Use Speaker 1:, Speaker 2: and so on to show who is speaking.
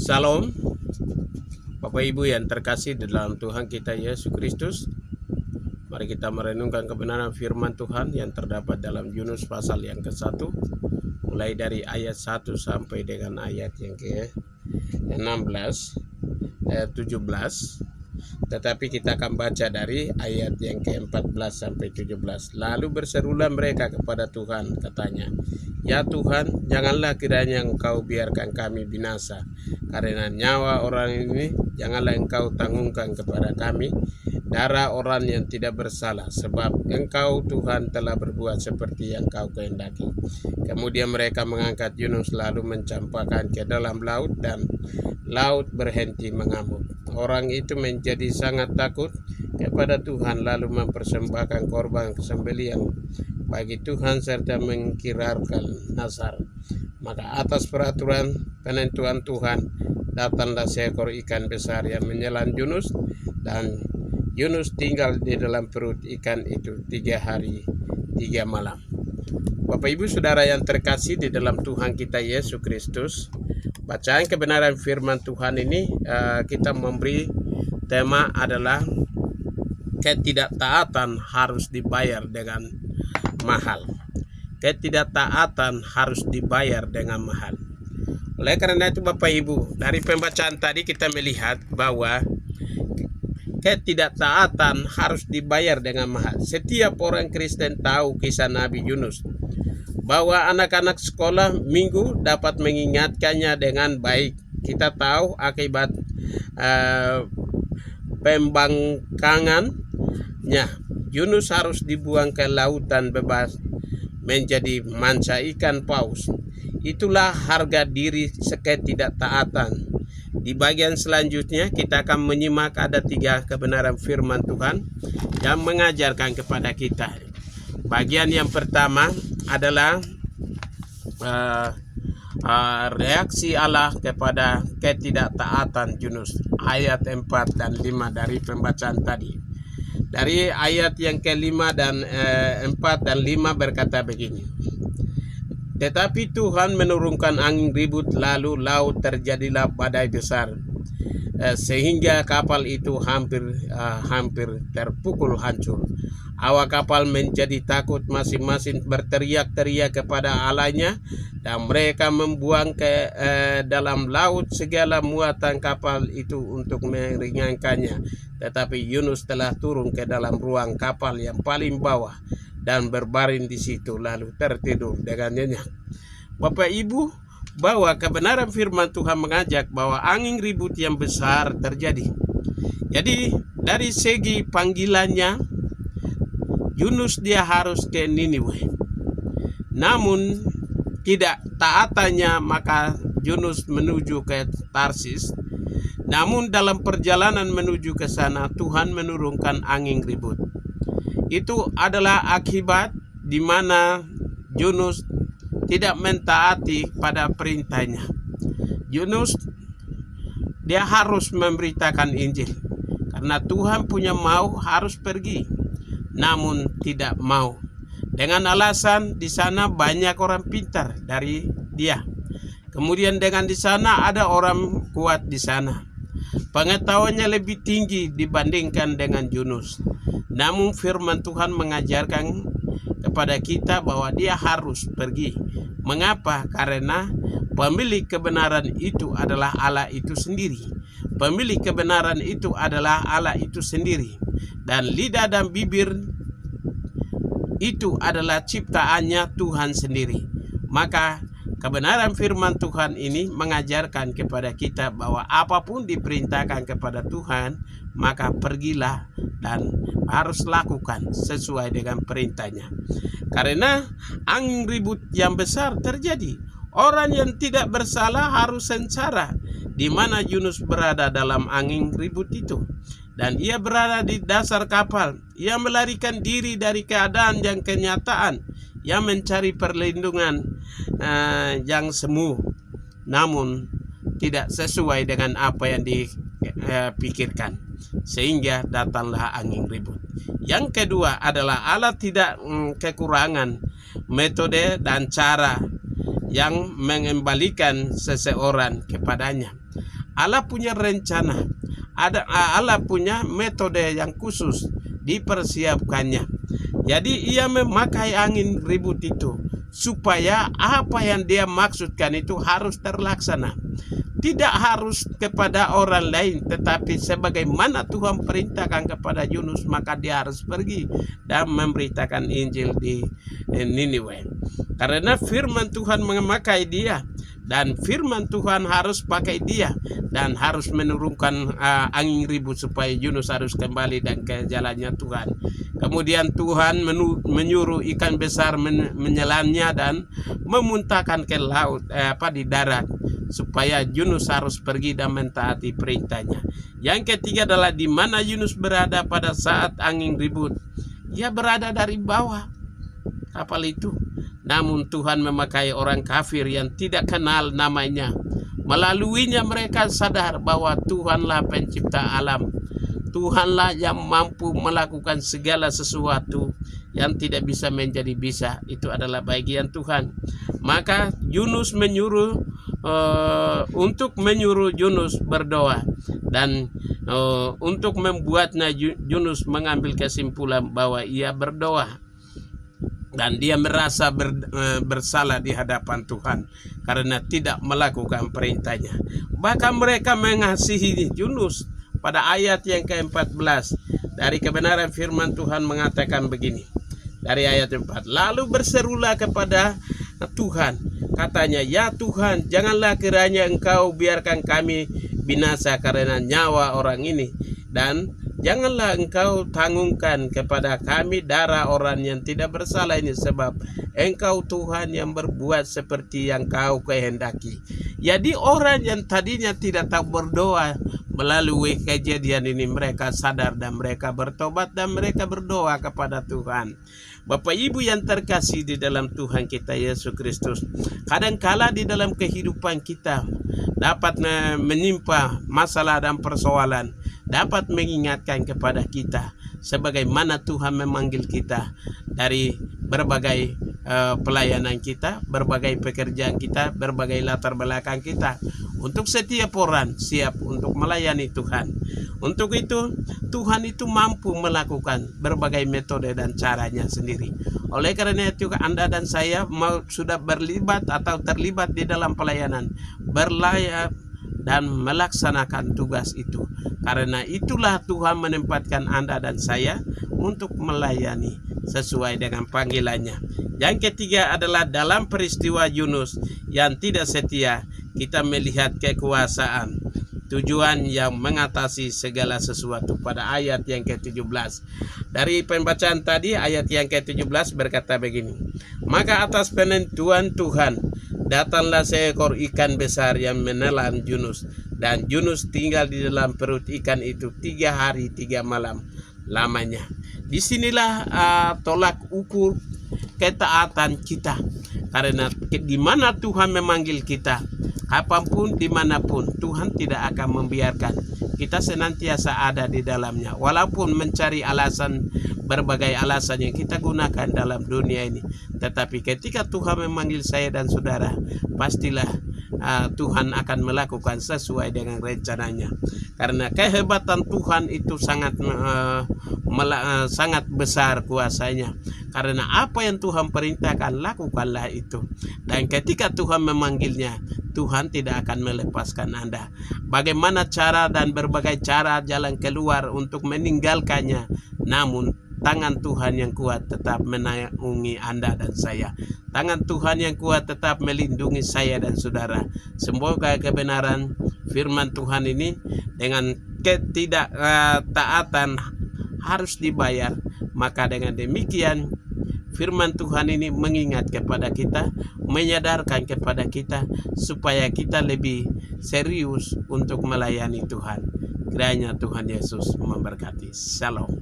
Speaker 1: Salam, Bapak Ibu yang terkasih di dalam Tuhan kita Yesus Kristus. Mari kita merenungkan kebenaran firman Tuhan yang terdapat dalam Yunus pasal yang ke-1, mulai dari ayat 1 sampai dengan ayat yang ke-16, ayat 17. Tetapi kita akan baca dari ayat yang ke-14 sampai 17. Lalu berserulah mereka kepada Tuhan, katanya, "Ya Tuhan, janganlah kiranya Engkau biarkan kami binasa, karena nyawa orang ini janganlah Engkau tanggungkan kepada kami, darah orang yang tidak bersalah, sebab Engkau Tuhan telah berbuat seperti yang Kau kehendaki." Kemudian mereka mengangkat Yunus lalu mencampakkan ke dalam laut, dan laut berhenti mengamuk. Orang itu menjadi sangat takut kepada Tuhan, lalu mempersembahkan korban kesembelihan bagi Tuhan serta mengikirarkan nazar. Maka atas peraturan penentuan Tuhan, datanglah seekor ikan besar yang menelan Yunus, dan Yunus tinggal di dalam perut ikan itu 3 hari 3 malam. Bapak Ibu Saudara yang terkasih di dalam Tuhan kita Yesus Kristus, bacaan kebenaran firman Tuhan ini kita memberi tema adalah ketidaktaatan harus dibayar dengan mahal. Ketidaktaatan harus dibayar dengan mahal. Oleh karena itu Bapak Ibu, dari pembacaan tadi kita melihat bahwa ketidaktaatan harus dibayar dengan mahal. Setiap orang Kristen tahu kisah Nabi Yunus, bahwa anak-anak sekolah minggu dapat mengingatkannya dengan baik. Kita tahu akibat pembangkangannya, Yunus harus dibuang ke lautan bebas menjadi manca ikan paus. Itulah harga diri ketidaktaatan. Di bagian selanjutnya kita akan menyimak ada 3 kebenaran firman Tuhan yang mengajarkan kepada kita. Bagian yang pertama adalah reaksi Allah kepada ketidaktaatan Yunus, ayat 4 dan 5 dari pembacaan tadi. Dari ayat yang ke-5 dan 4 dan 5 berkata begini, "Tetapi Tuhan menurunkan angin ribut, lalu laut terjadilah badai besar, sehingga kapal itu hampir terpukul hancur. Awak kapal menjadi takut, masing-masing berteriak-teriak kepada Allahnya, dan mereka membuang ke dalam laut segala muatan kapal itu untuk meringankannya. Tetapi Yunus telah turun ke dalam ruang kapal yang paling bawah dan berbaring di situ, lalu tertidur dengan nyenyak." Bapak Ibu, bahwa kebenaran firman Tuhan mengajak bahwa angin ribut yang besar terjadi. Jadi dari segi panggilannya, Yunus dia harus ke Niniwe. Namun tidak taatannya, maka Yunus menuju ke Tarsis. Namun dalam perjalanan menuju ke sana, Tuhan menurunkan angin ribut. Itu adalah akibat di mana Yunus tidak mentaati pada perintahnya. Yunus dia harus memberitakan Injil, karena Tuhan punya mau harus pergi, namun tidak mau. Dengan alasan di sana banyak orang pintar dari dia. Kemudian dengan di sana ada orang kuat di sana. Pengetahuannya lebih tinggi dibandingkan dengan Yunus. Namun firman Tuhan mengajarkan kepada kita bahwa dia harus pergi. Mengapa? Karena pemilik kebenaran itu adalah Allah itu sendiri. Pemilik kebenaran itu adalah Allah itu sendiri. Dan lidah dan bibir itu adalah ciptaannya Tuhan sendiri. Maka kebenaran firman Tuhan ini mengajarkan kepada kita bahwa apapun diperintahkan kepada Tuhan, maka pergilah dan harus lakukan sesuai dengan perintahnya. Karena angin ribut yang besar terjadi. Orang yang tidak bersalah harus sengsara. Di mana Yunus berada dalam angin ribut itu, dan ia berada di dasar kapal. Ia melarikan diri dari keadaan yang kenyataan. Ia mencari perlindungan yang semu, namun tidak sesuai dengan apa yang dipikirkan, sehingga datanglah angin ribut. Yang kedua adalah Allah tidak kekurangan metode dan cara yang mengembalikan seseorang kepadanya. Allah punya rencana, Allah punya metode yang khusus dipersiapkannya. Jadi ia memakai angin ribut itu supaya apa yang dia maksudkan itu harus terlaksana. Tidak harus kepada orang lain, tetapi sebagaimana Tuhan perintahkan kepada Yunus, maka dia harus pergi dan memberitakan Injil di Niniwe. Karena firman Tuhan memakai dia, dan firman Tuhan harus pakai dia, dan harus menurunkan angin ribut supaya Yunus harus kembali dan ke jalannya Tuhan. Kemudian Tuhan menyuruh ikan besar menyelamnya dan memuntahkan ke laut, di darat, supaya Yunus harus pergi dan mentaati perintahnya. Yang ketiga adalah di mana Yunus berada pada saat angin ribut. Ia berada dari bawah kapal itu. Namun Tuhan memakai orang kafir yang tidak kenal namanya. Melaluinya mereka sadar bahwa Tuhanlah pencipta alam. Tuhanlah yang mampu melakukan segala sesuatu yang tidak bisa menjadi bisa. Itu adalah bagian Tuhan. Maka Yunus untuk menyuruh Yunus berdoa, dan untuk membuatnya Yunus mengambil kesimpulan bahwa ia berdoa, dan dia merasa bersalah di hadapan Tuhan karena tidak melakukan perintahnya. Bahkan mereka mengasihi Yunus. Pada ayat yang ke-14 dari kebenaran firman Tuhan mengatakan begini. Dari ayat 4, lalu berserulah kepada Tuhan, katanya, ya Tuhan, janganlah kiranya Engkau biarkan kami binasa karena nyawa orang ini, dan janganlah Engkau tanggungkan kepada kami darah orang yang tidak bersalah ini, sebab Engkau Tuhan yang berbuat seperti yang Kau kehendaki. Jadi orang yang tadinya tidak tahu berdoa, melalui kejadian ini mereka sadar dan mereka bertobat dan mereka berdoa kepada Tuhan. Bapak Ibu yang terkasih di dalam Tuhan kita Yesus Kristus, kadangkala di dalam kehidupan kita dapat menimpa masalah dan persoalan, dapat mengingatkan kepada kita sebagaimana Tuhan memanggil kita dari berbagai pelayanan kita, berbagai pekerjaan kita, berbagai latar belakang kita. Untuk setiap orang siap untuk melayani Tuhan. Untuk itu Tuhan itu mampu melakukan berbagai metode dan caranya sendiri. Oleh karena itu Anda dan saya sudah berlibat atau terlibat di dalam pelayanan, berlayar dan melaksanakan tugas itu. Karena itulah Tuhan menempatkan Anda dan saya untuk melayani sesuai dengan panggilannya. Yang ketiga adalah dalam peristiwa Yunus yang tidak setia, kita melihat kekuasaan tujuan yang mengatasi segala sesuatu. Pada ayat yang ke-17 dari pembacaan tadi, ayat yang ke-17 berkata begini, maka atas penentuan Tuhan datanglah seekor ikan besar yang menelan Yunus, dan Yunus tinggal di dalam perut ikan itu 3 hari 3 malam lamanya. Disinilah tolak ukur ketaatan kita, karena di mana Tuhan memanggil kita, kapanpun dimanapun, Tuhan tidak akan membiarkan kita senantiasa ada di dalamnya, walaupun mencari alasan, berbagai alasan yang kita gunakan dalam dunia ini. Tetapi ketika Tuhan memanggil saya dan saudara, pastilah Tuhan akan melakukan sesuai dengan rencananya. Karena kehebatan Tuhan itu sangat besar kuasanya. Karena apa yang Tuhan perintahkan, lakukanlah itu. Dan ketika Tuhan memanggilnya, Tuhan tidak akan melepaskan Anda. Bagaimana cara dan berbagai cara jalan keluar untuk meninggalkannya, namun tangan Tuhan yang kuat tetap menaungi Anda dan saya. Tangan Tuhan yang kuat tetap melindungi saya dan saudara. Semoga kebenaran firman Tuhan ini dengan ketidaktaatan harus dibayar. Maka dengan demikian firman Tuhan ini mengingat kepada kita, menyadarkan kepada kita supaya kita lebih serius untuk melayani Tuhan. Kiranya Tuhan Yesus memberkati. Shalom.